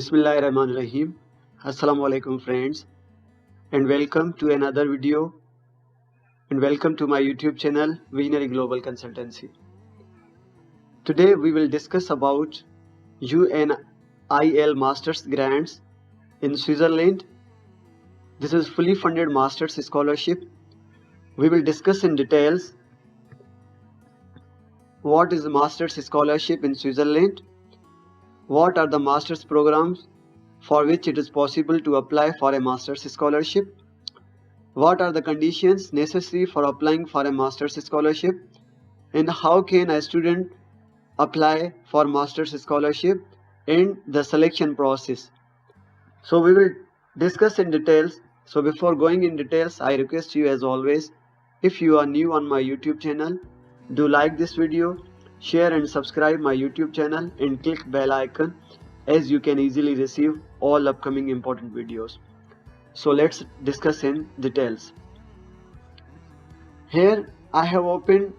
Bismillahirrahmanirrahim. Assalamu alaikum friends, and welcome to another video and welcome to my YouTube channel UNIL Global Consultancy. Today we will discuss about UNIL Masters grants in Switzerland. This is fully funded Masters Scholarship. We will discuss in details what is a Masters Scholarship in Switzerland, what are the Masters programs for which it is possible to apply for a Masters Scholarship, what are the conditions necessary for applying for a Masters Scholarship, and how can a student apply for Masters Scholarship and the selection process. So we will discuss in details. So before going in details, I request you as always, if you are new on my YouTube channel, do like this video, share and subscribe my YouTube channel and click bell icon as you can easily receive all upcoming important videos. So let's discuss in details. Here I have opened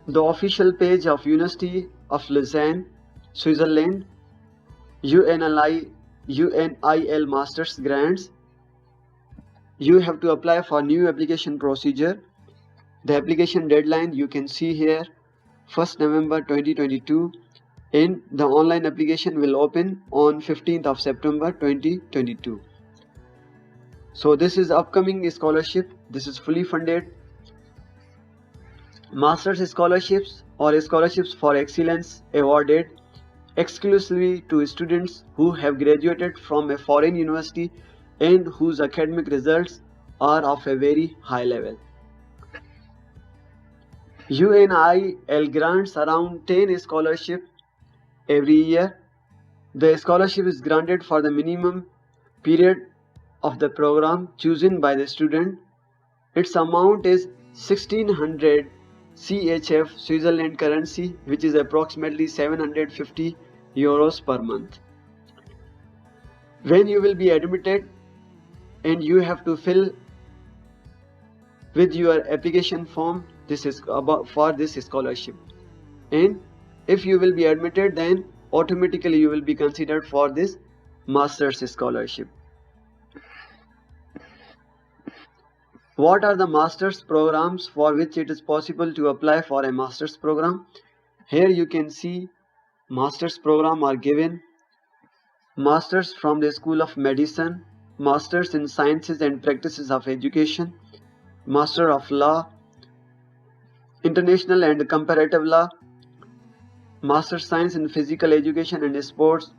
the official page of University of Lausanne, Switzerland, UNIL Masters grants. You have to apply for new application procedure. The application deadline you can see here, 1st November 2022, and the online application will open on 15th of September 2022. So this is upcoming scholarship. This is fully funded. Masters scholarships or scholarships for excellence awarded exclusively to students who have graduated from a foreign university and whose academic results are of a very high level. UNIL grants around 10 scholarships every year. The scholarship is granted for the minimum period of the program chosen by the student. Its amount is 1600 CHF Switzerland currency, which is approximately 750 euros per month. When you will be admitted and you have to fill with your application form, this is about for this scholarship, and if you will be admitted, then automatically you will be considered for this Masters Scholarship. What are the Masters programs for which it is possible to apply for a Masters program? Here you can see Masters program are given: Masters from the School of Medicine, Masters in Sciences and Practices of Education, Master of Law, International and Comparative Law, Master's Science in Physical Education and Sports,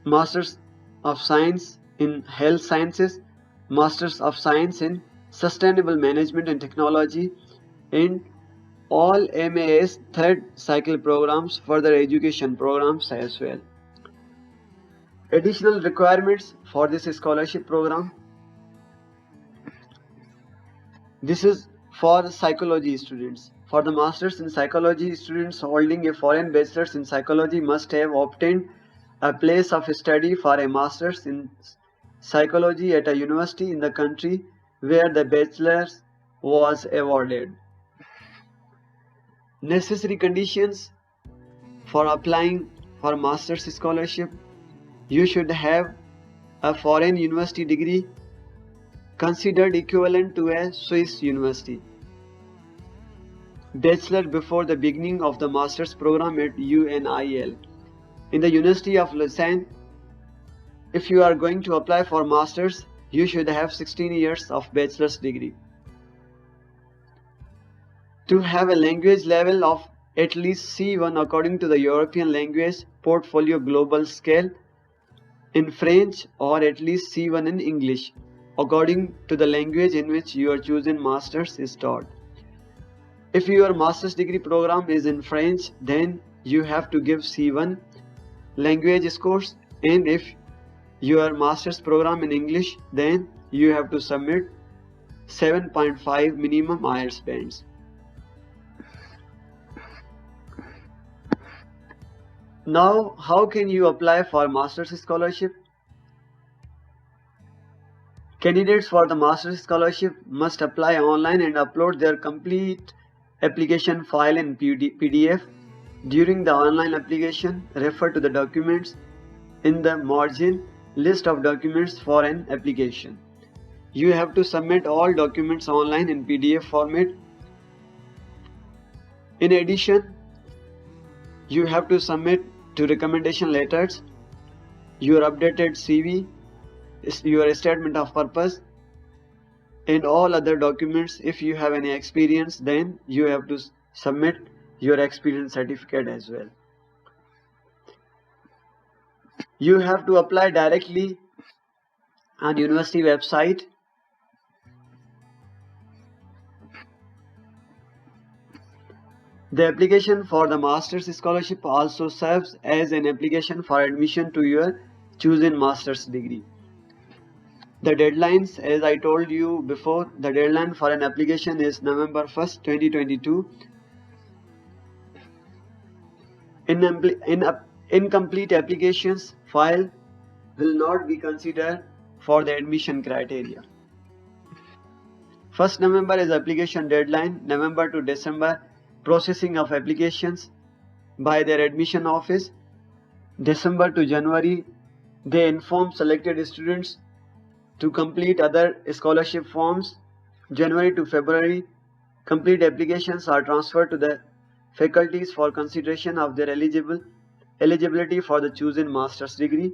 Masters of Science in Health Sciences, Masters of Science in Sustainable Management and Technology, and all MAS third cycle programs, further education programs as well. Additional requirements for this scholarship program. This is for psychology students. For the Masters in Psychology, students holding a foreign bachelor's in psychology must have obtained a place of study for a Masters in Psychology at a university in the country where the bachelor's was awarded. Necessary conditions for applying for Masters Scholarship: you should have a foreign university degree considered equivalent to a Swiss university, bachelor before the beginning of the Masters program at UNIL. In the University of Lausanne, if you are going to apply for Masters, you should have 16 years of bachelor's degree. To have a language level of at least C1 according to the European Language Portfolio Global Scale in French, or at least C1 in English according to the language in which your chosen Masters is taught. If your Master's degree program is in French, then you have to give C1 language scores, and if your Master's program in English, then you have to submit 7.5 minimum IELTS bands. Now, how can you apply for Masters Scholarship? Candidates for the Masters Scholarship must apply online and upload their complete application file in PDF. During the online application, refer to the documents in the margin list of documents for an application. You have to submit all documents online in PDF format. In addition, you have to submit to recommendation letters, your updated CV, your statement of purpose, and all other documents. If you have any experience, then you have to submit your experience certificate as well. You have to apply directly on university website. The application for the Masters Scholarship also serves as an application for admission to your chosen master's degree. The deadlines, as I told you before, the deadline for an application is November 1st, 2022. Incomplete applications file will not be considered for the admission criteria. 1st November is application deadline. November to December, processing of applications by their admission office. December to January, they inform selected students to complete other scholarship forms. January to February, complete applications are transferred to the faculties for consideration of their eligibility for the chosen master's degree.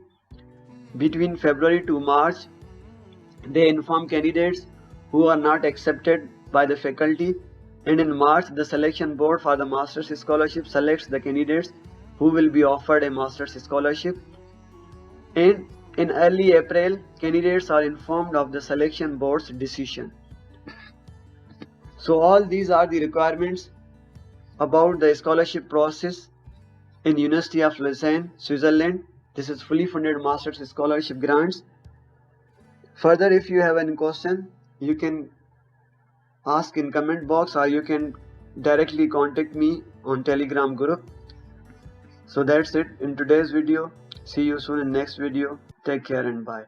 Between February to March, they inform candidates who are not accepted by the faculty, and in March, the selection board for the master's scholarship selects the candidates who will be offered a master's scholarship. And in early April, candidates are informed of the selection board's decision. So all these are the requirements about the scholarship process in University of Lausanne, Switzerland. This is fully funded master's scholarship grants. Further, if you have any question, you can ask in comment box, or you can directly contact me on Telegram group. So that's it in today's video. See you soon in next video. Take care and bye.